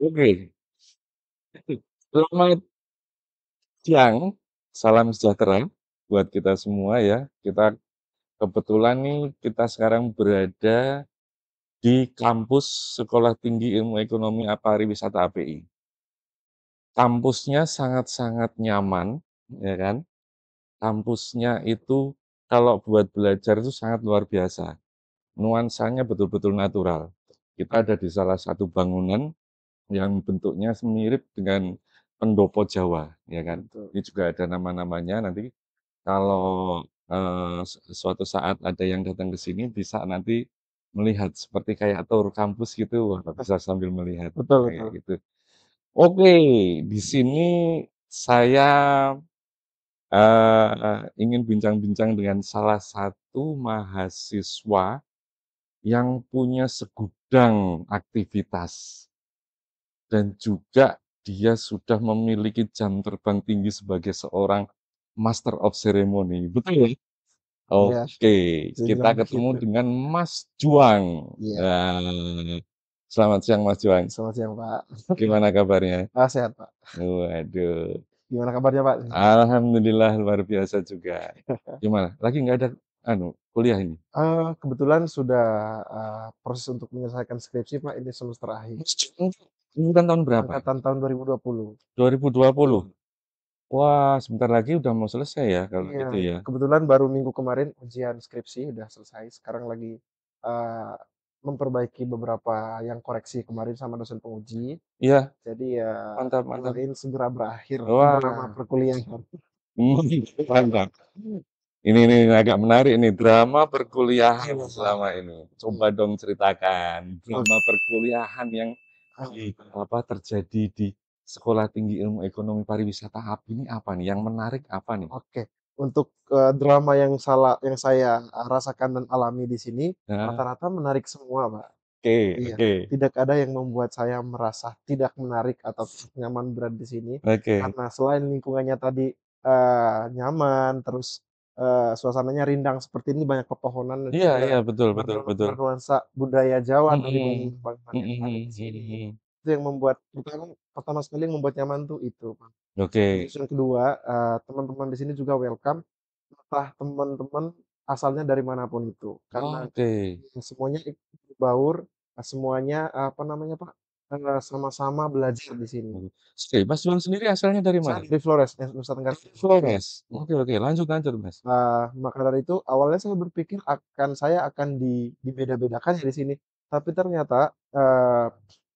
Oke, selamat siang, salam sejahtera buat kita semua ya. Kita kebetulan nih kita sekarang berada di kampus Sekolah Tinggi Ilmu Ekonomi Pariwisata API. Kampusnya sangat-sangat nyaman, ya kan. Kampusnya itu kalau buat belajar itu sangat luar biasa. Nuansanya betul-betul natural. Kita ada di salah satu bangunan yang bentuknya mirip dengan pendopo Jawa, ya kan. Betul. Ini juga ada nama-namanya, nanti kalau, suatu saat ada yang datang ke sini bisa nanti melihat seperti kayak tour kampus gitu, wah bisa sambil melihat, Betul kayak betul. gitu. Oke, di sini saya, ingin bincang-bincang dengan salah satu mahasiswa yang punya segudang aktivitas. Dan juga dia sudah memiliki jam terbang tinggi sebagai seorang Master of Ceremony, betul ya? Iya, Oke, bisa kita dibilang ketemu begitu. dengan Mas Juang. Iya, Nah, selamat siang Mas Juang, selamat siang, Pak. gimana kabarnya? Sehat, Pak. Waduh, Gimana kabarnya, Pak? alhamdulillah luar biasa juga. Gimana, lagi nggak ada kuliah ini? Kebetulan sudah, proses untuk menyelesaikan skripsi, Pak, ini semester akhir, Mas Juang lulusan tahun berapa? angkatan tahun 2020. 2020? Betul. Wah, sebentar lagi udah mau selesai ya kalau Iya, gitu ya? kebetulan baru minggu kemarin ujian skripsi udah selesai, sekarang lagi, eee, memperbaiki beberapa yang koreksi kemarin sama dosen penguji. Iya, Jadi ya mantap mantap. doain segera berakhir drama Wah, perkuliahan. mantap. Ini agak menarik nih, drama perkuliahan Iya, selama ini. Coba iya. dong ceritakan, Oke. drama perkuliahan yang terjadi di Sekolah Tinggi Ilmu Ekonomi Pariwisata API ini apa nih? Yang menarik apa nih? Oke, untuk, drama yang saya, rasakan dan alami di sini, Heeh, rata-rata menarik semua, Pak. oke Iya, oke tidak ada yang membuat saya merasa tidak menarik atau tidak nyaman berada di sini, oke. karena selain lingkungannya tadi, nyaman, terus, suasananya rindang seperti ini, banyak pepohonan dan Iya juga iya, betul betul betul. bernuansa budaya Jawa dari Mhm, bangunan-bangunan mhm yang ada di mhm sini. mhm. Itu yang membuat pertama pertama sekali yang membuat nyaman tuh itu, Pak. Oke. Terus yang kedua, teman-teman di sini juga welcome, entah teman-teman asalnya dari manapun itu. Karena, Oke. semuanya ikut berbaur, semuanya, apa namanya, Pak, sama-sama belajar di sini. Oke, Mas Juang sendiri asalnya dari Saya mana? dari Flores, Nusa Tenggara Dari Timur. Iya. Flores. Oke oke, lanjut lanjut, Mas. Maka dari itu awalnya saya berpikir saya akan dibeda-bedakan ya di sini, tapi ternyata,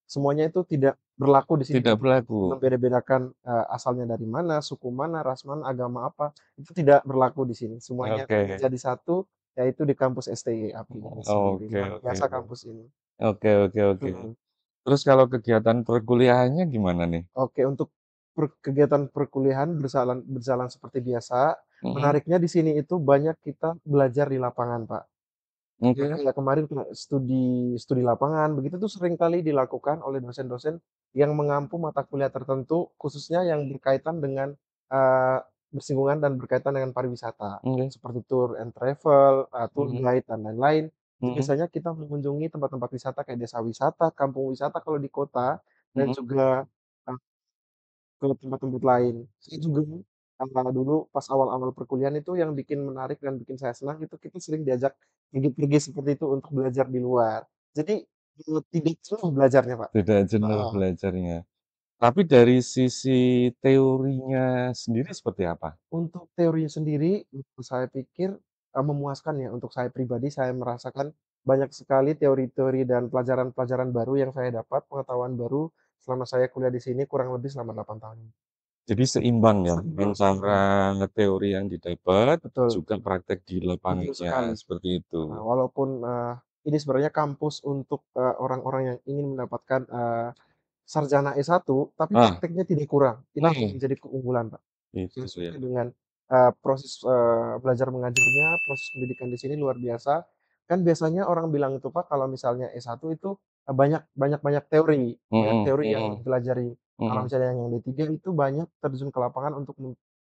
semuanya itu tidak berlaku di sini. Tidak berlaku. Membeda-bedakan, asalnya dari mana, suku mana, ras mana, agama apa, itu tidak berlaku di sini. Semuanya Oke. menjadi satu, yaitu di kampus STY API ini sendiri. Oke Luar oke. biasa kampus ini. Oke oke oke. Mhm. Terus kalau kegiatan perkuliahannya gimana nih? Oke, untuk kegiatan perkuliahan berjalan berjalan seperti biasa. Mhm. Menariknya di sini itu banyak kita belajar di lapangan, Pak. Nah, Oke. kayak kemarin studi studi lapangan, begitu tuh sering kali dilakukan oleh dosen-dosen yang mengampu mata kuliah tertentu, khususnya yang berkaitan dengan, eee, bersinggungan dan berkaitan dengan pariwisata, Oke. seperti tour and travel, tour Mhm guide dan lain-lain. Itu mhm biasanya kita mengunjungi tempat-tempat wisata kayak desa wisata, kampung wisata kalau di kota, dan mhm. juga, eee, ke tempat-tempat lain. Saya juga, dulu pas awal-awal perkuliahan itu yang bikin menarik dan bikin saya senang itu kita sering diajak pergi-pergi seperti itu untuk belajar di luar. Jadi, tidak jenuh belajarnya, Pak. Tidak jenuh Heeh. belajarnya. Tapi dari sisi teorinya sendiri seperti apa? Untuk teorinya sendiri, saya pikir, memuaskan ya untuk saya pribadi, saya merasakan banyak sekali teori-teori dan pelajaran-pelajaran baru yang saya dapat, pengetahuan baru selama saya kuliah di sini kurang lebih selama 8 tahun ini. Jadi seimbang ya Seimbang antara seimbang. teori yang didapat, Betul, juga praktek di betul lapangannya, sekali. seperti itu. Walaupun, ini sebenarnya kampus untuk, orang-orang yang ingin mendapatkan, sarjana S1, tapi Ah, prakteknya tidak kurang. Itu nah yang menjadi keunggulan, Pak. itu Saya ya. suka dengan, proses, belajar mengajarnya, proses pendidikan di sini luar biasa. Kan biasanya orang bilang itu, Pak, kalau misalnya S1 itu, banyak banyak Mhm teori yang mhm dipelajari. Kalau mhm misalnya yang D3 itu banyak terjun ke lapangan untuk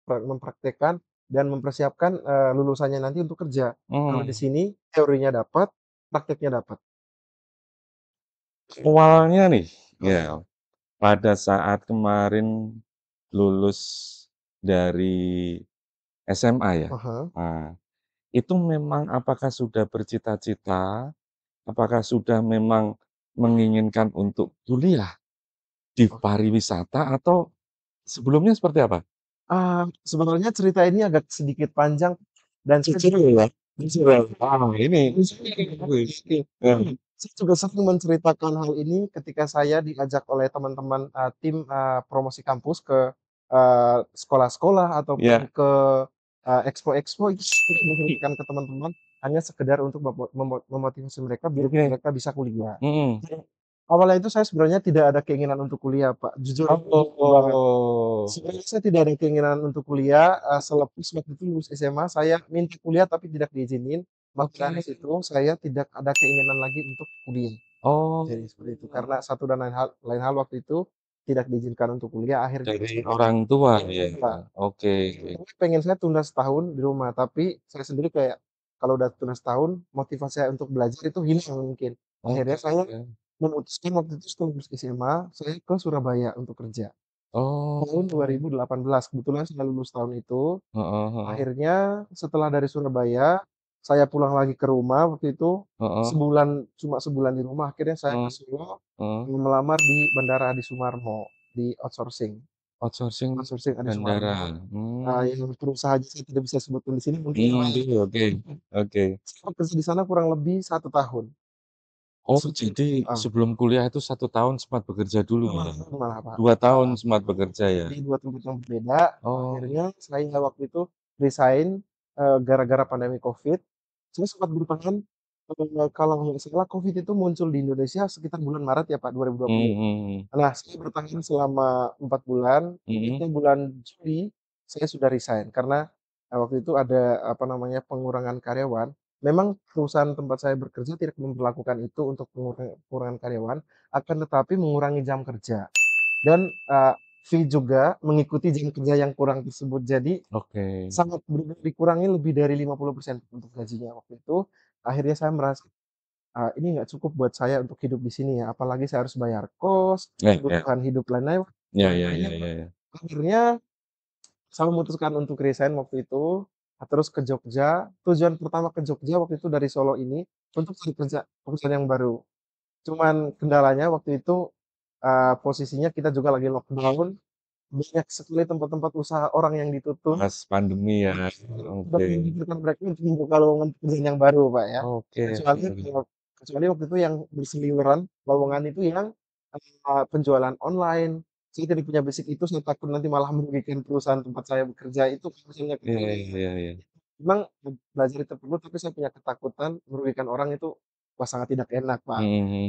mempraktekkan dan mempersiapkan, lulusannya nanti untuk kerja. Kalau di mhm. sini teorinya dapat, prakteknya dapat. Awalnya nih, ya, Mhm. pada saat kemarin lulus dari SMA ya? Ah. Nah, itu memang apakah sudah bercita-cita, apakah sudah memang menginginkan untuk kuliah di pariwisata atau sebelumnya seperti apa? Sebenarnya cerita ini agak sedikit panjang dan saya Jujur juga ya? Jujur ya? Ah, ini oke. heeh, Saya juga sering menceritakan hal ini ketika saya diajak oleh teman-teman, tim, promosi kampus ke, sekolah-sekolah ataupun iya, ke, expo-expo itu saya menceritakan ke teman-teman hanya sekedar untuk memotivasi mereka biar oke, mereka bisa kuliah. mhm. Jadi, awalnya itu saya sebenarnya tidak ada keinginan untuk kuliah, Pak, jujur banget. Oh, Sebenarnya saya tidak ada keinginan untuk kuliah, selepas waktu itu lulus SMA saya minta kuliah tapi tidak diizinin, maka oke. dari situ saya tidak ada keinginan lagi untuk kuliah. Jadi Oh, seperti itu, karena satu dan lain hal waktu itu tidak diizinkan untuk kuliah akhirnya dari orang tua ya? Pak, Oke. sebenarnya pengen saya tunda setahun di rumah, tapi saya sendiri kayak kalau udah tunda setahun motivasi saya untuk belajar itu hilang mungkin. Akhirnya saya Oke. memutuskan waktu itu setelah lulus SMA, saya ke Surabaya untuk kerja. Tahun Oh, 2018, kebetulan saya lulus tahun itu, heeh heeh, akhirnya setelah dari Surabaya, saya pulang lagi ke rumah waktu itu, heeh, cuma sebulan di rumah, akhirnya saya ke heeh, Solo, heeh. melamar di Bandara Adi Sumarmo, di outsourcing Outsourcing outsourcing Adi bandara, Sumarmo, mmm, yang perusahaannya saya tidak bisa sebutkan di sini mungkin oke oke, oke. saya bekerja di sana kurang lebih 1 tahun, Oh, sebelum jadi sebelum kuliah itu 1 tahun sempat bekerja dulu ya? malah Pak, 2 tahun sempat bekerja ya? di 2 tempat yang berbeda, Oh, akhirnya saya waktu itu resign, gara-gara pandemi Covid. Saya sempat bertahan, kalau nggak salah Covid itu muncul di Indonesia sekitar bulan Maret ya Pak, 2020. mhm Nah, saya bertahan selama 4 bulan, mhm, akhirnya bulan Juli saya sudah resign karena, waktu itu ada, apa namanya, pengurangan karyawan. Memang perusahaan tempat saya bekerja tidak memperlakukan itu untuk pengurangan karyawan, akan tetapi mengurangi jam kerja dan, fee juga mengikuti jam kerja yang kurang tersebut. Jadi oke. sangat dikurangi lebih dari 50% untuk gajinya waktu itu. Akhirnya saya merasa, ini nggak cukup buat saya untuk hidup di sini ya, apalagi saya harus bayar kos, Ya ya, kebutuhan hidup lain-lain. ya ya ya Akhirnya ya ya. akhirnya saya memutuskan untuk resign waktu itu, terus ke Jogja. Tujuan pertama ke Jogja waktu itu dari Solo ini untuk cari pekerjaan yang baru. Cuman kendalanya waktu itu, posisinya kita juga lagi lockdown, banyak sekali tempat-tempat usaha orang yang ditutup. Pas pandemi ya, Tidak oke. memungkinkan mereka untuk membuka lowongan pekerjaan yang baru, Pak, ya. Oke Kecuali oke. kalau kecuali waktu itu yang berseliweran lowongan itu yang, penjualan online. Saya tidak punya basic itu, saya takut nanti malah merugikan perusahaan tempat saya bekerja itu kalau misalnya Iya ketahuan. iya iya. Memang belajar itu perlu, tapi saya punya ketakutan merugikan orang itu, wah sangat tidak enak, Pak. Mhm mhm.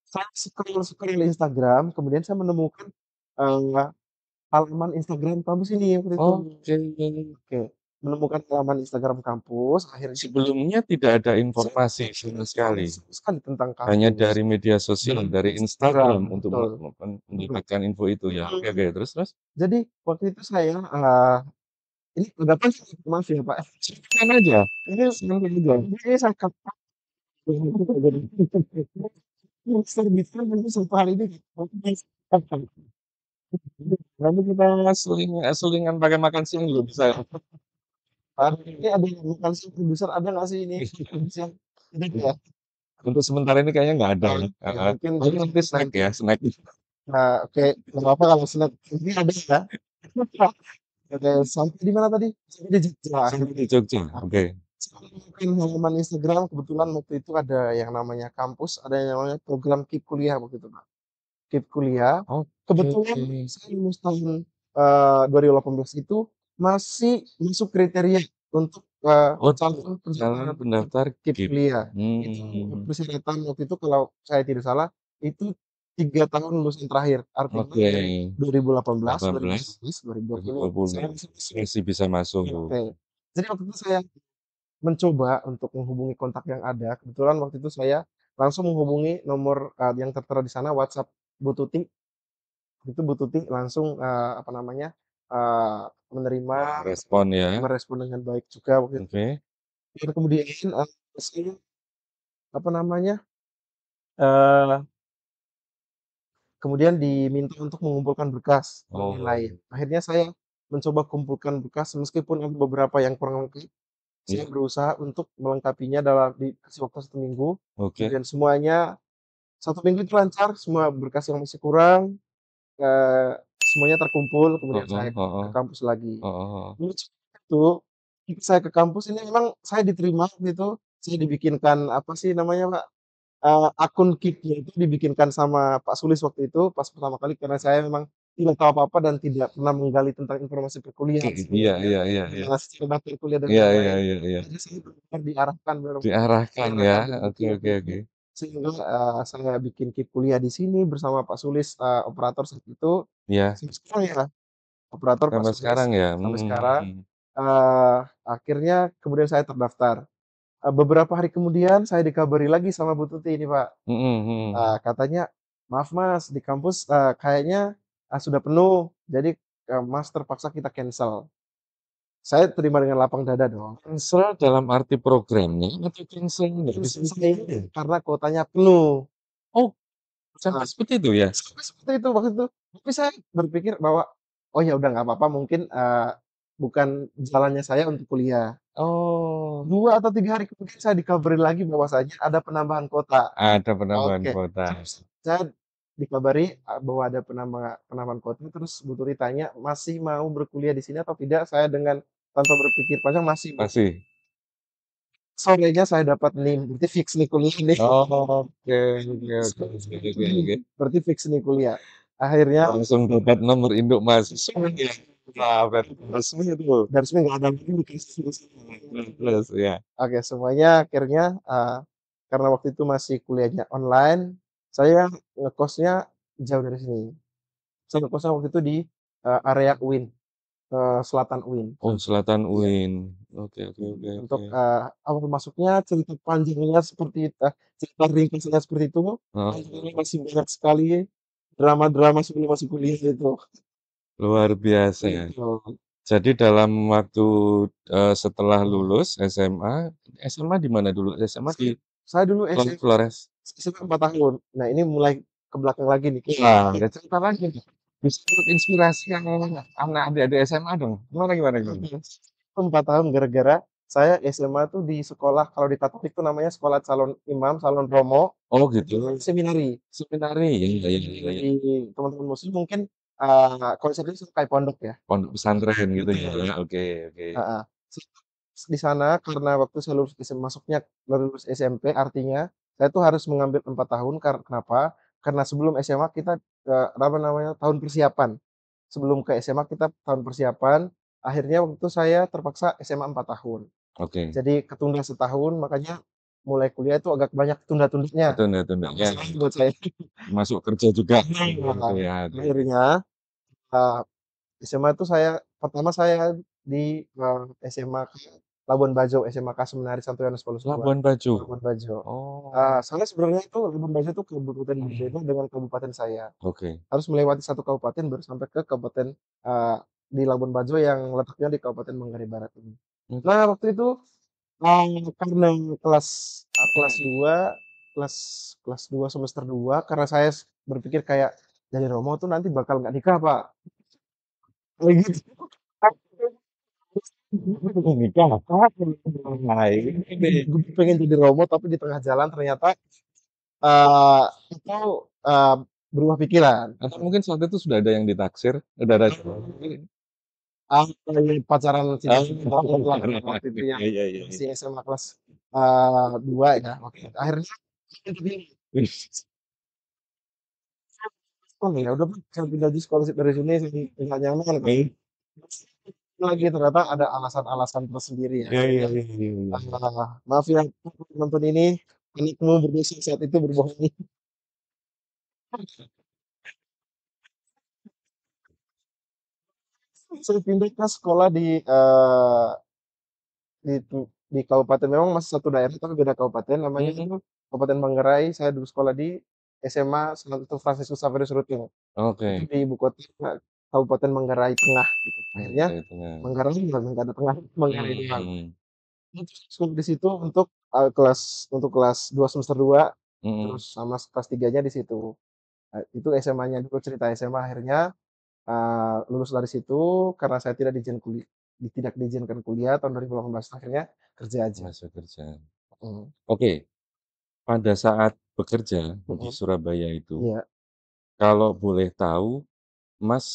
Saya scroll-scroll Instagram, kemudian saya menemukan, eee, halaman Instagram kampus ini waktu itu. Oke. Oke, menemukan halaman Instagram kampus, akhirnya Sebelumnya tidak ada saya informasi sama sekali, sama sekali tentang hanya kampus, dari media sosial, dari dari Instagram, Instagram untuk betul, mhm, mendapatkan info itu ya? Oke oke, mhm. terus terus? Jadi waktu itu saya, ini agak panjang nih, maaf ya, Pak, Ceritain aja, ini silahkan aja. ini saya jadi bisa nanti suatu hari ini Nanti kita selingan pakai makan siang juga bisa. ini ada yang makan siang produser ada nggak sih ini makan siang? Tidak ya? Untuk sementara ini kayaknya nggak ada ya, Oke, heeh. mungkin Paling nanti snack nanti ya, snack. oke, nggak apa-apa kalau snack ini ada ya. Oke, sampai di mana tadi? Sampai di Jogja Sampai akhirnya. di Jogja, Nah, oke. saya buka halaman Instagram, kebetulan waktu itu ada yang namanya kampus, ada yang namanya program KIP kuliah waktu itu, Pak. KIP kuliah, Oke. kebetulan saya lulus tahun, 2018 itu masih masuk kriteria untuk, Oh, calon calon peserta pendaftar KIP GIP. kuliah. Itu Mmm, persyaratan waktu itu kalau saya tidak salah, itu 3 tahun lulusan terakhir. Artinya oke. dari 2018, 18, 2019, 2020 2020 saya masih masuk. masih bisa masuk. Oke. Jadi waktu itu saya mencoba untuk menghubungi kontak yang ada, kebetulan waktu itu saya langsung menghubungi nomor, yang tertera di sana WhatsApp Bu Tuti, itu Bu Tuti langsung, apa namanya, menerima, Respon ya, merespon dengan baik juga waktu itu. oke. Dan kemudian, saya, apa namanya, eee kemudian diminta untuk mengumpulkan berkas dan lain-lain. Oh, Akhirnya saya mencoba kumpulkan berkas meskipun ada beberapa yang kurang lengkap, saya iya, berusaha untuk melengkapinya dalam dikasih waktu 1 minggu, oke. kemudian semuanya 1 minggu itu lancar, semua berkas yang masih kurang, semuanya terkumpul, kemudian Heeh saya ke heeh, kampus lagi. heeh heeh. Lucunya itu, ketika saya ke kampus ini memang saya diterima gitu, saya dibikinkan apa sih namanya, Pak, akun Keep-nya itu dibikinkan sama Pak Sulis waktu itu pas pertama kali karena saya memang tidak tahu apa-apa dan tidak pernah menggali tentang informasi perkuliahan Iya sebelumnya, iya iya iya. gimana sih cara daftar kuliah dan Iya iya lain-lain. iya iya. Akhirnya saya benar-benar diarahkan Diarahkan ya, oke betul oke oke. sehingga, saya bikin Keep kuliah di sini bersama Pak Sulis, operator saat itu, Iya, sampai sekarang ya, operator Pak sampai sekarang Sulis ya? sampai Mhm sekarang, mhm. akhirnya kemudian saya terdaftar. Beberapa hari kemudian saya dikabari lagi sama Bu Tuti ini, Pak. Mhm mhm. Katanya, "Maaf Mas, di kampus, kayaknya, sudah penuh, jadi, Mas terpaksa kita cancel." Saya terima dengan lapang dada dong. Cancel dalam arti programnya atau cancel nggak bisa Cancel saya dipakai? karena kuotanya penuh. Oh, sampai Heeh, seperti itu ya? sampai seperti itu waktu itu. Tapi saya berpikir bahwa, "Oh ya udah nggak apa-apa mungkin, bukan jalannya saya untuk kuliah." Oh, 2 atau 3 hari kemudian saya dikabarin lagi bahwasanya ada penambahan kuota. ada penambahan Oke, kuota. terus saya dikabari, bahwa ada penambahan kuota, terus Bu Turi tanya, "Masih mau berkuliah di sini atau tidak?" Saya dengan tanpa berpikir panjang, "Masih, Bu." Masih? Sorenya saya dapat NIM, berarti fix nih kuliah nih. Oke oke oke oke oke oke. Berarti fix nih kuliah. Akhirnya Langsung dapat nomor induk mahasiswa ya? Wah, berarti resmi itu. dari resmi nggak ada lagi dikasih Terus ya? Oke, semuanya akhirnya, karena waktu itu masih kuliahnya online, saya ngekosnya jauh dari sini. Saya ngekosnya waktu itu di, area UIN, selatan UIN. Oh, Selatan Iya, UIN. Oke oke oke oke. untuk, awal masuknya cerita panjangnya seperti cerita ringkasnya seperti itu, Heeh. panjangnya masih banyak sekali drama-drama sebelum masuk kuliah itu. Luar biasa ya. Betul, Jadi dalam waktu, setelah mhm. lulus SMA di mana dulu? SMA di Saya saya dulu Flores? SMA 4 tahun. Nah, ini mulai ke belakang lagi nih, Wah, ada cerita lagi nih. Bisa dapat inspirasi yang anak adik-adik SMA dong. Gimana gimana gimana? mhm, 4 tahun gara-gara saya SMA tuh di sekolah kalau di Katolik tuh namanya sekolah calon imam, calon romo, Oh itu gitu. seminari. Seminari, iya iya iya iya iya. Di teman-teman muslim mungkin, konsepnya sama kayak pondok ya. Pondok pesantren gitu ya? Betul. Oke oke. Heeh. Di sana karena waktu saya lulus masuknya baru lulus SMP, artinya saya tuh harus mengambil 4 tahun kenapa? Karena sebelum SMA kita, apa namanya, tahun persiapan. Sebelum ke SMA kita tahun persiapan, akhirnya waktu itu saya terpaksa SMA 4 tahun. Oke. Jadi ketunda setahun, makanya mulai kuliah itu agak banyak tunda-tundanya. Tunda-tunda, Nggak ya masalah buat saya. masuk kerja juga gitu Nah, ya? Oke oke. akhirnya, eee SMA itu pertama saya di, SMA Labuan Bajo, SMK Seminari Santo Yohanes Paulus II, Labuan Bajo? Labuan Bajo. Oh, Soalnya sebenarnya itu Labuan Bajo itu kabupaten berbeda dengan kabupaten saya. oke. Harus melewati satu kabupaten baru sampai ke kabupaten, di Labuan Bajo yang letaknya di Kabupaten Manggarai Barat ini. Mmm, Nah, waktu itu, karena kelas mhm. 2 kelas kelas 2 semester 2 karena saya berpikir kayak, "Jadi Romo tuh nanti bakal nggak nikah, Pak." Kayak gitu. Nikah? Nah ini. Gue pengen jadi robot tapi di tengah jalan ternyata, itu, eee, berubah pikiran. Atau mungkin saat itu sudah ada yang ditaksir? Udah ada Lagi pacaran oh, cinta-cintaan lah waktu itu yang iya iya iya iya. masih SMA kelas, 2 ya, oke. Akhirnya Wis, oh ya udah Bang, saya pindah aja sekolah dari sini, nggak nyaman kan. eh, Lagi ternyata ada alasan-alasan tersendiri ya, iya iya akhirnya, iya iya iya. maaf ya penonton ini, anakmu berdosa saat itu berbohong. Saya pindah ke sekolah di kabupaten memang masih satu daerah tapi beda kabupaten namanya Mhm, itu Kabupaten Manggarai, saya dulu sekolah di SMA Santo Fransiskus Xaverius Rutil, itu oke. di ibu kota Kabupaten Manggarai Tengah gitu. Akhirnya Manggarai Tengah. Manggarai juga nggak ada tengah, Manggarai doang. Mhm, Terus sekolah di situ untuk kelas 2 semester 2 mhm. terus sama kelas 3-nya di situ. Itu SMA-nya dulu, cerita SMA akhirnya, lulus dari situ karena saya tidak diizinkan kuliah tahun 2018 akhirnya kerja aja. masuk kerja. Mhm, Oke, pada saat bekerja di mhm, Surabaya itu, iya. kalau boleh tahu, Mas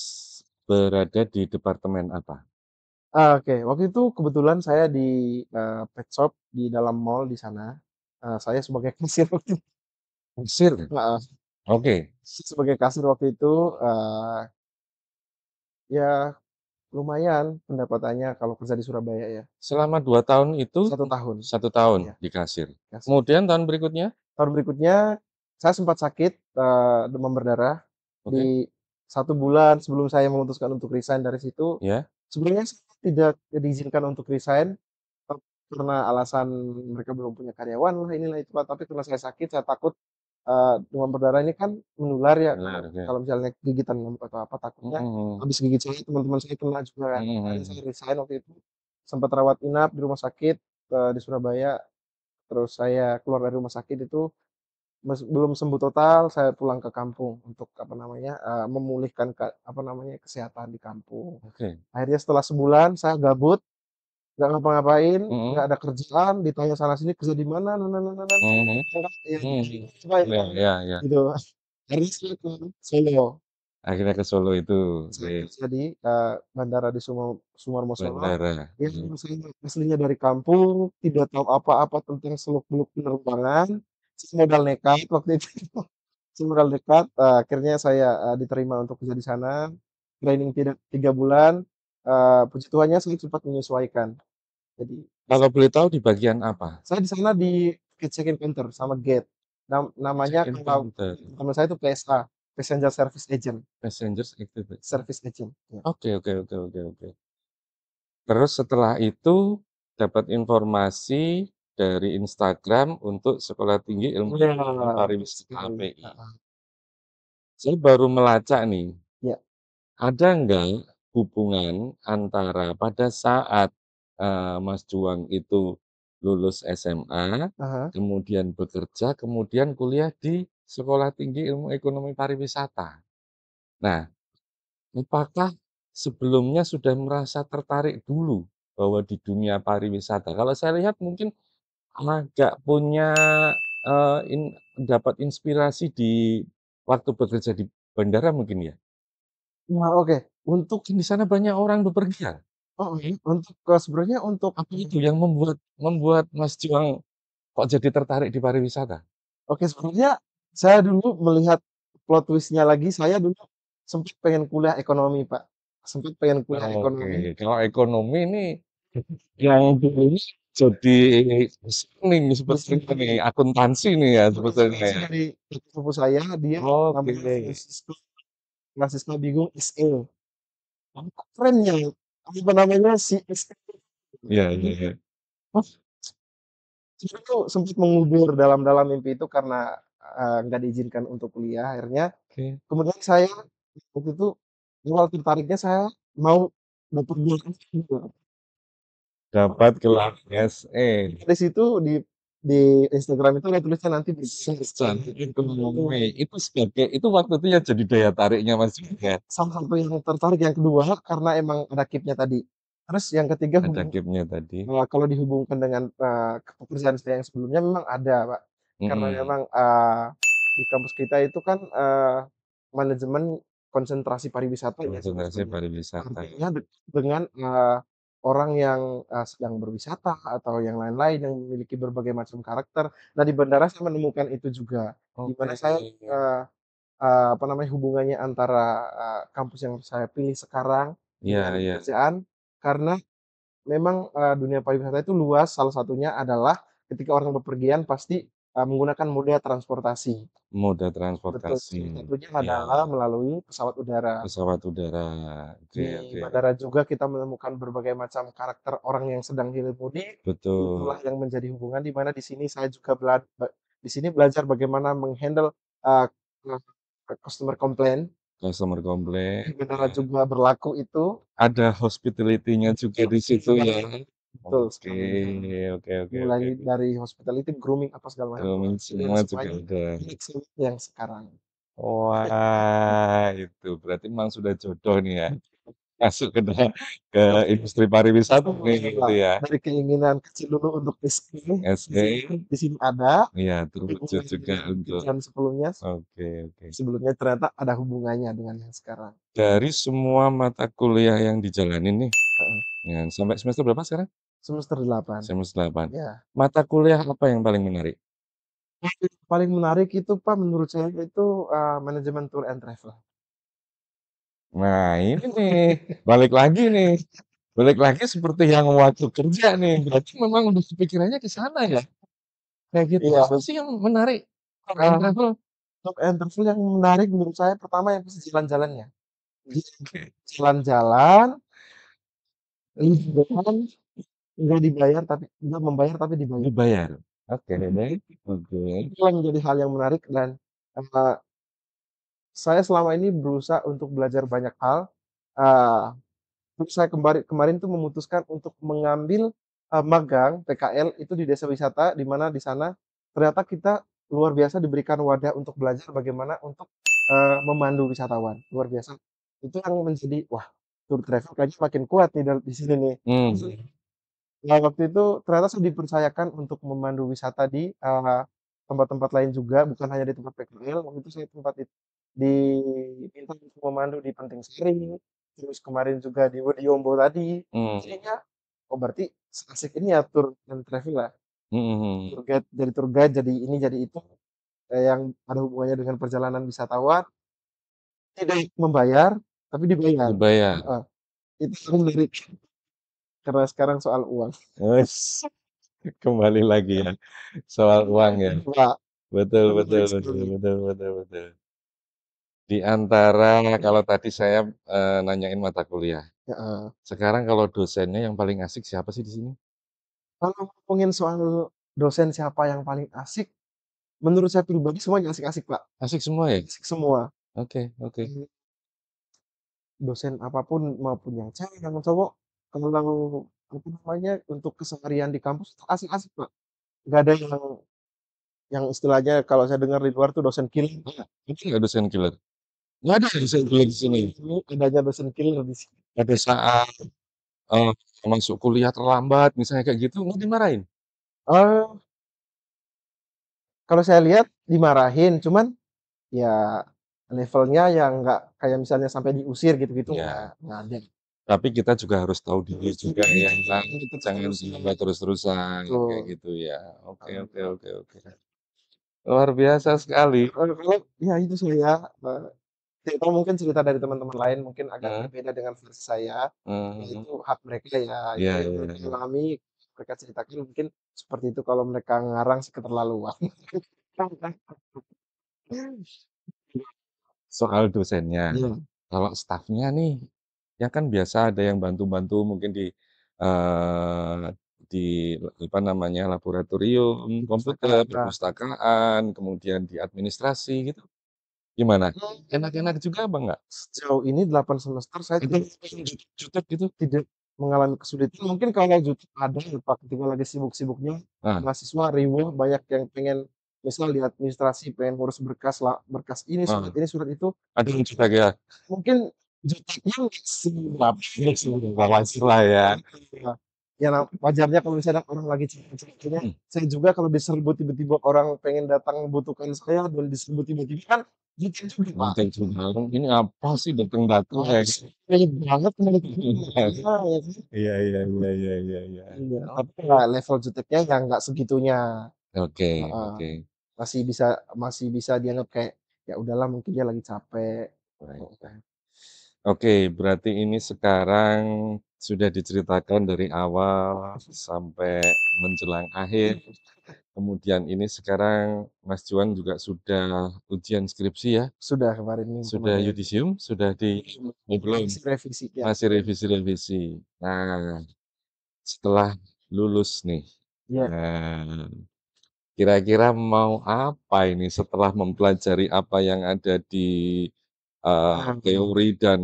berada di departemen apa? Oke, waktu itu kebetulan saya di, pet shop di dalam mall di sana, saya sebagai kasir waktu itu, Kasir? heeh, Oke, sebagai kasir waktu itu, ya lumayan pendapatannya kalau kerja di Surabaya ya, selama 2 tahun itu 1 tahun, 1 tahun iya, di kasir. kasir. Kemudian tahun berikutnya? Tahun berikutnya saya sempat sakit, demam berdarah Oke, di 1 bulan sebelum saya memutuskan untuk resign dari situ. ya, Sebenarnya saya tidak diizinkan untuk resign, karena alasan mereka belum punya karyawan lah, inilah itulah, tapi karena saya sakit, saya takut, demam berdarah ini kan menular ya, benar, kalau ya. kalau misalnya gigitan nyamuk atau apa, takutnya Mhm, habis gigit saya teman-teman saya kena juga kan. mhm, Akhirnya saya mhm. resign waktu itu, sempat rawat inap di rumah sakit, di Surabaya, terus saya keluar dari rumah sakit itu belum sembuh total, saya pulang ke kampung untuk apa namanya, memulihkan apa namanya, kesehatan di kampung. Oke, Akhirnya setelah sebulan saya gabut, nggak ngapa-ngapain, mhm, nggak ada kerjaan, ditanya sana sini, "Kerja di mana?" mhm, Ya mhm. coba ya Ya, ya, ya. gitu. Akhirnya saya ke Solo. Akhirnya ke Solo itu, Saya oke, kerja di, bandara di Sumarmo Solo, bandara, yang mhm. saya aslinya dari kampung, tidak tahu apa-apa tentang seluk-beluk penerbangan, saya modal nekat waktu itu. Saya modal nekat, akhirnya saya, diterima untuk kerja di sana, training tidak 3 bulan, puji Tuhannya saya cepat menyesuaikan. Jadi Kalau boleh tahu di bagian apa? saya di sana di check-in counter sama gate. Namanya Check-in kalau counter, teman saya itu PSA, Passenger Service Agent, passengers activity. Service Agent, ya. Oke, oke, oke, oke, oke. Terus setelah itu dapat informasi dari Instagram untuk Sekolah Tinggi Ilmu Iya, Ekonomi betul Pariwisata sekali, API. heeh. Saya baru melacak nih, Iya, ada nggak hubungan antara pada saat, Mas Juang itu lulus SMA, ah kemudian bekerja, kemudian kuliah di Sekolah Tinggi Ilmu Ekonomi Pariwisata. Nah, apakah sebelumnya sudah merasa tertarik dulu bahwa di dunia pariwisata? Kalau saya lihat mungkin agak punya, dapat inspirasi di waktu bekerja di bandara mungkin ya? Nah, oke, untuk Kan di sana banyak orang bepergian. untuk, sebenarnya untuk Apa itu yang membuat membuat Mas Juang kok jadi tertarik di pariwisata? oke, sebenarnya saya dulu melihat plot twist-nya lagi, saya dulu sempet pengen kuliah ekonomi, Pak. Sempet pengen kuliah Oke, ekonomi. kalau ekonomi ini yang dulunya jadi seni sebetulnya nih, akuntansi nih ya sebetulnya Rekomendasi ya? dari sepupu saya, dia Oke. namanya Francisco Bigung SE. Kok keren ya, apa namanya, si SE. Iya, iya, iya. Oh, sebenarnya tuh sempet mengubur dalam-dalam mimpi itu karena, nggak diizinkan untuk kuliah, akhirnya Oke. kemudian saya waktu itu awal tertariknya saya mau dapat gelar S2. Dapat gelar SE, Di situ di Instagram itu ada tulisnya nanti sarjana ekonomi. Itu sebagai itu waktu itu yang jadi daya tariknya Mas juga? salah satu yang tertarik, yang kedua karena emang ada KIP-nya tadi. Terus yang ketiga Ada gapnya tadi? kalau dihubungkan dengan, pekerjaan saya yang sebelumnya memang ada, Pak. Karena Mhm, memang, di kampus kita itu kan, manajemen konsentrasi pariwisata ya konsentrasi semesternya. pariwisata. Artinya dengan, orang yang, sedang berwisata atau yang lain-lain yang memiliki berbagai macam karakter. Nah, di bandara saya menemukan itu juga, di Oke. mana saya, apa namanya, hubungannya antara, kampus yang saya pilih sekarang Iya, dengan iya, pekerjaan, karena memang, dunia pariwisata itu luas, salah satunya adalah ketika orang bepergian pasti, menggunakan moda transportasi. moda Betul, transportasi. salah satunya Iya, adalah melalui pesawat udara. pesawat udara. Oke, Di oke. bandara juga kita menemukan berbagai macam karakter orang yang sedang hilir mudik, itulah Betul, yang menjadi hubungan di mana di sini saya juga di sini belajar bagaimana meng-handle, customer complaint, customer di complaint, bandara ya. juga berlaku itu. Ada hospitality-nya juga di situ ya? Betul Oke, sekali. oke, oke, oke, Mulai oke. dari hospitality, grooming, apa segala macam tuh Grooming dan semua juga semuanya ada. milik yang sekarang. Wah, itu berarti memang sudah jodoh nih ya, masuk ke industri pariwisata nih gitu Iya, ya. dari keinginan kecil dulu untuk SE, SE, di sini ada, iya terwujud keinginan juga dengan untuk pekerjaan oke oke. sebelumnya ternyata ada hubungannya dengan yang sekarang. Dari semua mata kuliah yang dijalanin nih, Heeh, ya sampai semester berapa sekarang? semester 8. Semester 8. Ya. Mata kuliah apa yang paling menarik? Yang paling menarik itu, Pak, menurut saya itu, manajemen tour and travel. Nah ini nih, balik lagi nih, balik lagi seperti yang waktu kerja nih, berarti memang udah kepikirannya ke sana ya? Kayak gitu, Iya, apa sih yang menarik tour and eee, travel? tour and travel yang menarik menurut saya pertama yang pasti jalan-jalannya. Jadi Oke, jalan-jalan, liburan, nggak dibayar tapi nggak membayar tapi dibayar. dibayar? Oke oke. Itu yang menjadi hal yang menarik dan, eee, saya selama ini berusaha untuk belajar banyak hal, eee, terus saya kemarin tuh memutuskan untuk mengambil, magang PKL itu di desa wisata, di mana di sana ternyata kita luar biasa diberikan wadah untuk belajar bagaimana untuk, memandu wisatawan, luar biasa. Itu yang menjadi, wah, tour travel kayaknya makin kuat nih di sini nih. Mmm, Nah, waktu itu ternyata saya dipercayakan untuk memandu wisata di, tempat-tempat lain juga, bukan hanya di tempat PKL, waktu itu saya diminta untuk memandu di Penting Sari, terus kemarin juga di Wediombo tadi. mmm, Jadinya, oh berarti seasik ini ya tour and travel ya, mhm mhm. tour guide jadi ini jadi itu, yang ada hubungannya dengan perjalanan wisatawan, tidak membayar, tapi dibayar. Dibayar. Heeh, itu yang menarik, karena sekarang soal uang. Wes, kembali lagi ya, soal uang ya. Wah, Betul betul menarik betul sekali. betul betul betul. Di antara kalau tadi saya, nanyain mata kuliah, Heeh. sekarang kalau dosennya yang paling asik siapa sih di sini? Kalau ngomongin soal dosen siapa yang paling asik, menurut saya pribadi semuanya asik-asik, Pak, Asik semua ya? asik semua. Oke oke. Mmm, dosen apapun maupun yang cewek yang cowok, kalau apa namanya, untuk keseharian di kampus asik-asik, Pak. Nggak ada yang istilahnya kalau saya dengar di luar tuh dosen killer, Ada nggak dosen killer? Nggak ada ya dosen killer di sini? ini adanya dosen killer di sini. Pada saat, eee, masuk kuliah terlambat misalnya kayak gitu nggak dimarahin? Oh, kalau saya lihat dimarahin, cuman ya levelnya yang nggak kayak misalnya sampai diusir gitu-gitu, Ya, nggak ada. tapi kita juga harus tahu diri juga ya, jangan Terus-terusan, sampai terus-terusan kayak betul. gitu ya. Oke oke oke oke. Luar biasa sekali. Kalau ya itu saya, tidak tahu mungkin cerita dari teman-teman lain mungkin agak Heeh berbeda dengan versi saya, ya heeh. itu hak mereka ya, itu Iya yang iya mereka iya. alami, mereka ceritakan mungkin seperti itu kalau mereka ngarang sih keterlaluan. Soal dosennya, Iya, kalau stafnya nih, ya kan biasa ada yang bantu-bantu mungkin eee, di apa namanya, laboratorium komputer, perpustakaan. perpustakaan, kemudian di administrasi gitu, gimana? Mmm, Enak-enak juga apa enggak? sejauh ini 8 semester saya Atau yang jutek gitu? tidak mengalami kesulitan, mungkin kalau jutek ada ya Pak, ketika lagi sibuk-sibuknya Nah, mahasiswa riweuh banyak yang pengen misal di administrasi pengen ngurus berkas ini, surat itu, ada yang jutek ya? mungkin juteknya nggak seberapa Iya sih, wajarlah ya. iya. Ya wajarnya kalau misalnya orang lagi capek-capeknya, Mhm, saya juga kalau diserbu tiba-tiba orang pengen datang membutuhkan saya dan diserbu tiba-tiba kan jutek juga, Pak. jutek juga, ini apa sih datang-datang Wah, ya? pengen banget menurut iya, ya kan? Iya iya iya iya iya iya. Iya, tapi Oke. ya level juteknya ya nggak segitunya, Oke heeh. oke. Masih bisa dianggap kayak, ya udahlah mungkin dia lagi capek, Baik heeh. baik. Oke, berarti ini sekarang sudah diceritakan dari awal sampai menjelang akhir. Kemudian ini sekarang Mas Juan juga sudah ujian skripsi ya? Sudah kemarin minggu Sudah kemarin. yudisium? Sudah di oh belum? Masih revisi, ya. Masih revisi-revisi. Nah, setelah lulus nih, Iya, nah, kira-kira mau apa ini setelah mempelajari apa yang ada di teori dan,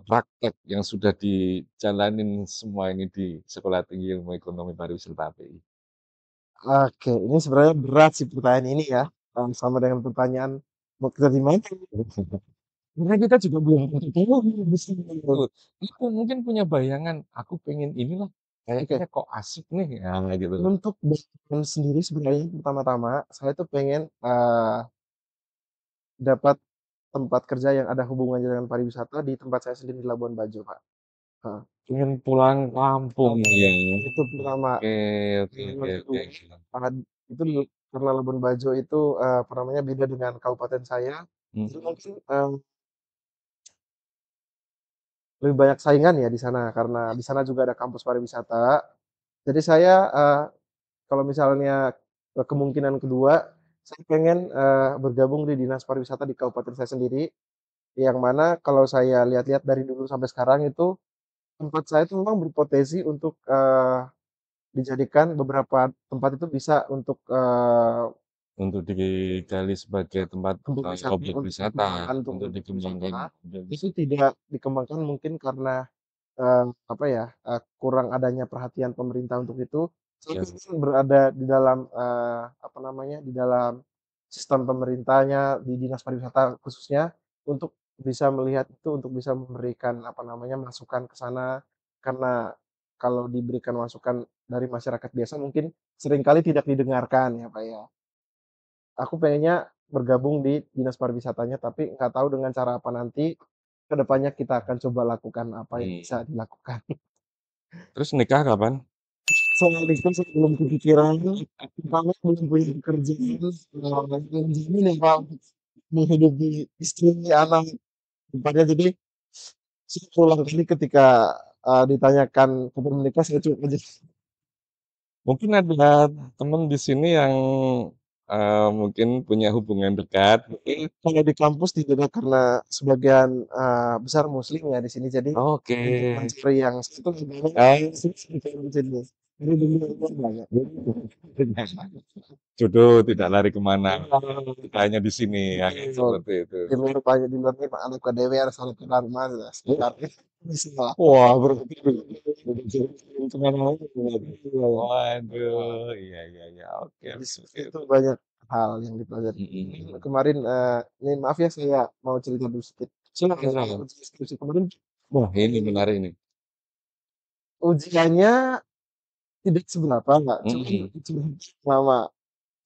praktek yang sudah dijalanin semua ini di Sekolah Tinggi Ilmu Ekonomi Pariwisata PI? oke, ini sebenarnya berat sih pertanyaan ini ya, sama dengan pertanyaan mau kerja di mana? Karena kita juga belum tentu tahu di sini. Betul, aku mungkin punya bayangan, aku pengen inilah, Oke, kayaknya kok asik nih, gitu. untuk background sendiri sebenarnya pertama-tama saya tuh pengen, dapat tempat kerja yang ada hubungannya dengan pariwisata di tempat saya sendiri di Labuan Bajo, Kak. Heeh. Pengen pulang kampung ya. Itu pertama. Oke oke oke Yang oke. kedua, itu karena Labuan Bajo itu, apa namanya, beda dengan kabupaten saya, jadi Mhm, mungkin, lebih banyak saingan ya di sana, karena di sana juga ada kampus pariwisata. Jadi saya, kalau misalnya, kemungkinan kedua, saya pengen, bergabung di dinas pariwisata di kabupaten saya sendiri, yang mana kalau saya lihat-lihat dari dulu sampai sekarang itu, tempat saya itu memang berpotensi untuk, dijadikan beberapa tempat itu bisa untuk, untuk digali sebagai tempat, tempat wisata objek untuk wisata, dikembangkan untuk untuk objek dikembangkan wisata, objek itu wisata. tidak dikembangkan mungkin karena, apa ya, kurang adanya perhatian pemerintah untuk itu. Saya Ya, pengen berada di dalam, apa namanya, di dalam sistem pemerintahnya, di dinas pariwisata khususnya, untuk bisa melihat itu, untuk bisa memberikan, apa namanya, masukan ke sana. Karena kalau diberikan masukan dari masyarakat biasa mungkin seringkali tidak didengarkan ya, Pak, ya. Aku pengennya bergabung di dinas pariwisatanya, tapi nggak tahu dengan cara apa nanti, ke depannya kita akan coba lakukan apa yang bisa mhm. dilakukan. Terus nikah kapan? Soal itu saya belum kepikiran, karena belum punya pekerjaan, yang jamin ya Kak, menghidupi istri, anak, depannya. Jadi saya berulang kali ketika, ditanyakan kapan menikah, saya cuek aja. Mungkin ada temen di sini yang, mungkin punya hubungan dekat mungkin Kalau di kampus tidak, karena sebagian, besar muslim ya di sini, jadi oke. untuk mencari yang satu agama Oh, sulit di sini. Jadi dulu banyak. jodoh tidak lari ke mana, Iya, hanya di sini, ya kan betul. seperti itu. Di luar banyak, di luar ini Pak, anu KDW ada salah kenal mana sekitar bisa. Wah, berarti Ke mana-mana berarti. Iya, ya. waduh, iya iya iya, oke Jadi oke seperti oke itu oke. banyak hal yang dipelajari. Mhm Ini mhm. kemarin, ini maaf ya saya mau cerita dulu sedikit. Silakan silakan. Ujian skripsi kemarin, Wah, ini menarik ini. ujiannya tidak seberapa Kak, cuman Mhm. curhat selama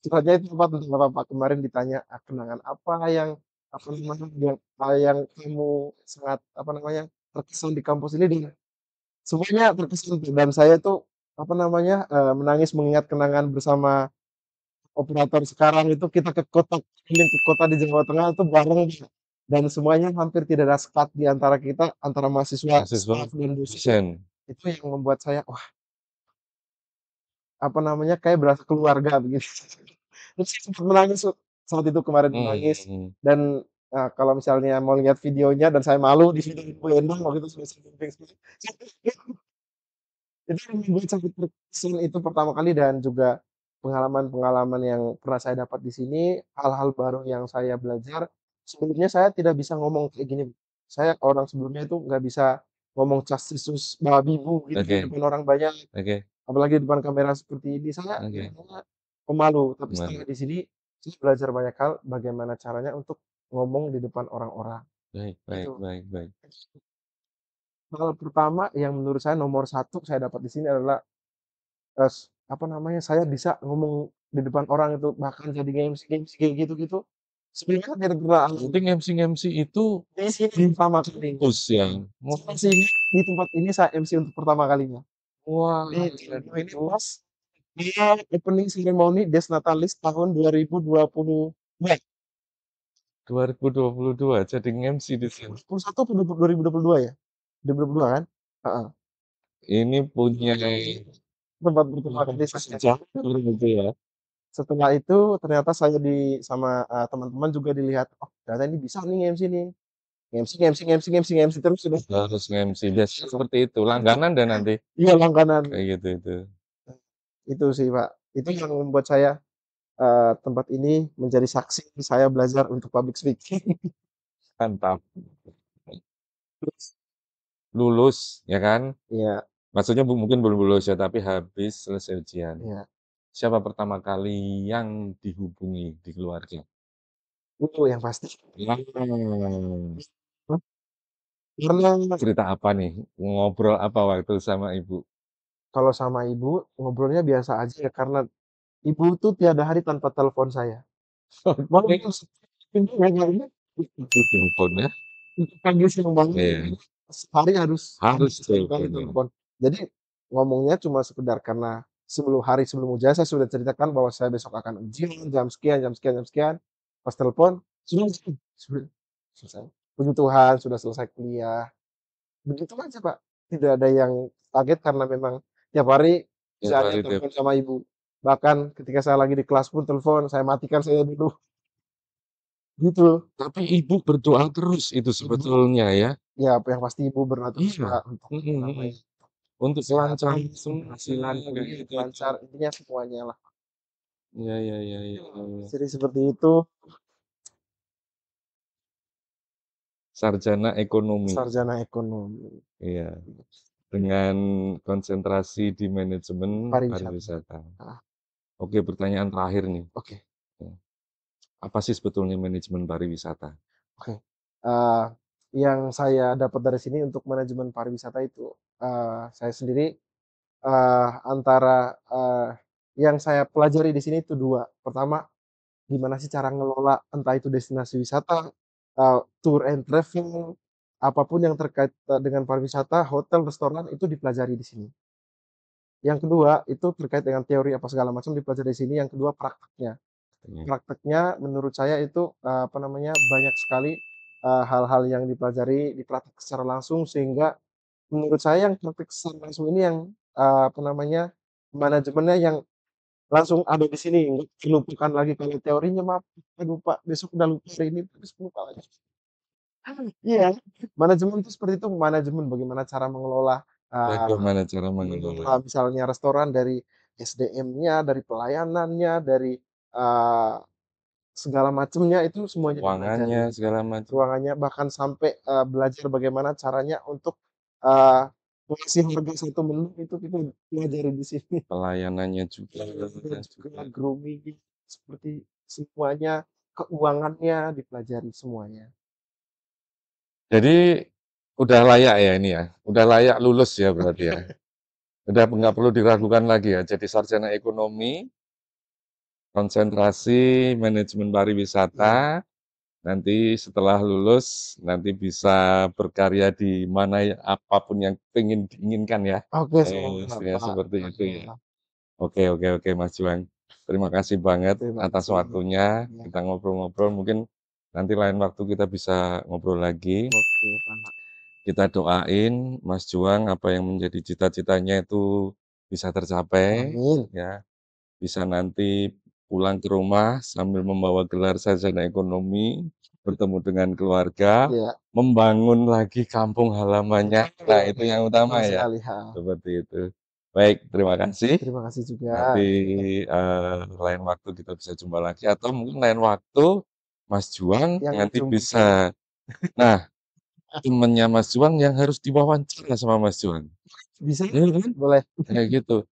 curhatnya itu apa, tentang Bapak kemarin ditanya, kenangan apa yang, apa namanya, yang kamu sangat, apa namanya, terkesan di kampus ini, dan semuanya terkesan tuh, dan saya tuh, apa namanya, menangis mengingat kenangan bersama operator sekarang itu, kita ke kota, keliling ke kota di Jawa Tengah itu bareng, dan semuanya hampir tidak ada sekat di antara kita, antara mahasiswa, Mahasiswa, staf, dan dosen. dosen. Itu yang membuat saya, wah, apa namanya, kayak berasa keluarga begitu. Terus saya sempat menangis saat itu, kemarin menangis, Mhm. dan, kalau misalnya mau lihat videonya dan saya malu di videoin Bu Endang waktu itu semester bimbing sekali. Itu yang membuat sangat berkesan itu pertama kali, dan juga pengalaman-pengalaman yang pernah saya dapat di sini, hal-hal baru yang saya belajar. Sebelumnya saya tidak bisa ngomong kayak gini. Saya orang sebelumnya itu nggak bisa ngomong cas-cisus, babi bu gitu di Oke depan orang banyak, oke apalagi di depan kamera seperti ini. Saya oke. awalnya pemalu, tapi Gimana? setelah di sini saya belajar banyak hal bagaimana caranya untuk ngomong di depan orang-orang, Baik baik itu. baik baik. Hal pertama yang menurut saya nomor satu saya dapat di sini adalah, apa namanya, saya bisa ngomong di depan orang itu, bahkan jadi nge-MC kayak gitu-gitu, sebelumnya kan tidak pernah Berarti alami. MC-MC itu Di sini di pertama kali. kampus ya? Saya masih ingat di tempat ini saya MC untuk pertama kalinya. Wah, Di tahun ini waduh, pas dia opening ceremony Des Natalis tahun 2022. 2022 jadi nge-MC di sini. 2021 atau 2022 ya? 2022 kan? Heeh. Ini punya Tempat pertama kali kapasitas saya. sejarah berarti ya? Setelah itu ternyata saya sama, teman-teman juga dilihat, "Oh, ternyata ini bisa nih nge-MC nih." Nge-MC nge-MC nge-MC nge-MC nge-MC terus sudah. Harus nge-MC, biasanya seperti itu, langganan dan nanti, Iya, langganan. kayak gitu itu. Itu sih, Pak. Itu yang membuat saya, tempat ini menjadi saksi saya belajar untuk public speaking. Mantap. Terus lulus, ya kan? Iya Maksudnya mungkin belum lulus ya, tapi habis selesai ujian. iya. Siapa pertama kali yang dihubungi di keluarga? Itu yang pasti. Wow, Karena cerita apa nih? Ngobrol apa waktu sama ibu? kalau sama ibu ngobrolnya biasa aja ya, karena ibu tuh tiada hari tanpa telepon saya. Oke, Walaupun setiap ini itu teleponnya? pagi, siang, malam, Iya, sehari harus ada harus 1 kali telepon ya? telepon. Jadi ngomongnya cuma sekedar karena sebelum ujian saya sudah ceritakan bahwa saya besok akan ujian jam sekian jam sekian jam sekian, pas telepon, sudah selesai. Puji Tuhan sudah selesai kuliah, begitu aja, Pak. Tidak ada yang kaget karena memang tiap hari Tiap kerjaannya hari telepon sama ibu. Bahkan ketika saya lagi di kelas pun telepon, saya matikan saya dulu, gitu. tapi ibu berdoa terus itu Ibu sebetulnya ya? ya yang pasti ibu berdoa terus, Iya, Pak, untuk mhm mhm. namanya Untuk kesehatan, kelancaran semuanya keberhasilan kayak kuliah gitu tuh. lancar, intinya semuanya lah. Iya iya iya iya iya. Jadi seperti itu, Sarjana ekonomi, sarjana ekonomi, iya, dengan konsentrasi di manajemen pariwisata. pariwisata. Ah, Oke, pertanyaan terakhir nih, oke ya, apa sih sebetulnya manajemen pariwisata? oke. Eee, yang saya dapat dari sini untuk manajemen pariwisata itu, saya sendiri, antara, yang saya pelajari di sini itu 2. Pertama, gimana sih cara ngelola entah itu destinasi wisata, tour and travel, apa pun yang terkait, dengan pariwisata, hotel, restoran itu dipelajari di sini. Yang kedua, itu terkait dengan teori apa segala macam dipelajari di sini, yang kedua prakteknya. Iya, Prakteknya menurut saya itu, apa namanya, banyak sekali, hal-hal yang dipelajari, dipraktek secara langsung sehingga menurut saya yang praktek secara langsung ini yang, apa namanya, manajemennya yang langsung ada di sini, nggak terlupakan lagi kalau teorinya mah, aduh Pak, besok udah lupa hari ini, terus lupa lagi. Iya, manajemen itu seperti itu, manajemen bagaimana cara mengelola, bagaimana cara mengelola mengelola misalnya restoran dari SDM-nya, dari pelayanannya, dari, eee, segala macamnya itu semuanya keuangannya dipelajari. segala macam, Ruangannya bahkan sampai, belajar bagaimana caranya untuk, eee, ngasih harga satu menu itu kita pelajari di sini. pelayanannya juga Dan juga juga. grooming seperti semuanya, keuangannya dipelajari semuanya. Jadi, udah layak ya ini ya, udah layak lulus ya berarti ya? Udah nggak perlu diragukan lagi ya, jadi sarjana ekonomi, konsentrasi manajemen Iya, pariwisata, nanti setelah lulus, nanti bisa berkarya di mana apapun yang diinginkan ya, oke semoga istilahnya Pak, seperti itu ya. iya, Oke oke oke Mas Juang, terima kasih banget terima atas kasih, waktunya, iya, kita ngobrol-ngobrol, mungkin nanti lain waktu kita bisa ngobrol lagi. oke Pak, Kita doain Mas Juang apa yang menjadi cita-citanya itu bisa tercapai, amin, ya. Bisa nanti pulang ke rumah sambil membawa gelar sarjana ekonomi, bertemu dengan keluarga, iya, membangun lagi kampung halamannya. Nah, itu yang betul utama ya, sekali, seperti itu. Baik, terima kasih. terima kasih juga, Nanti, lain waktu kita bisa jumpa lagi atau mungkin lain waktu Mas Juang yang nanti ujung bisa nah, temennya Mas Juang yang harus diwawancara sama Mas Juang, bisa? iya kan? Boleh, Kayak gitu.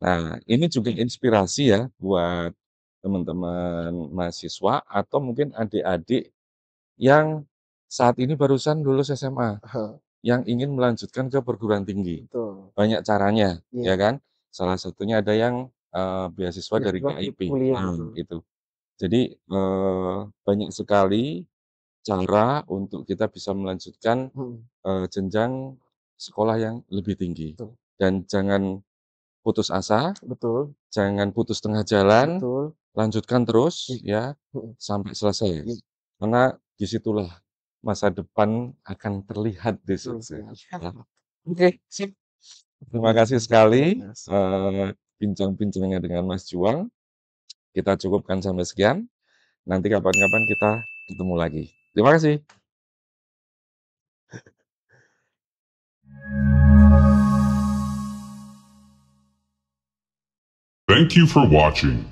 Nah, ini juga inspirasi ya buat teman-teman mahasiswa atau mungkin adik-adik yang saat ini barusan lulus SMA, yang ingin melanjutkan ke perguruan tinggi. betul, Banyak caranya, iya, ya kan? Salah satunya ada yang, beasiswa dari beasiswa KIP. kuliah, Nah, betul, itu. Jadi, banyak sekali cara untuk kita bisa melanjutkan, mhm, jenjang sekolah yang lebih tinggi. betul, Dan jangan putus asa, betul, jangan putus tengah jalan, betul, lanjutkan iya, terus ya, mhm, sampai selesai. iya, Karena di situlah masa depan akan terlihat di betul situ, sekali. ya. Oke, sip. Terima Iya, kasih sekali, Mas, bincang-bincangnya dengan Mas Juang. Kita cukupkan sampai sekian, nanti kapan-kapan kita ketemu lagi. Terima kasih. Thank you for watching.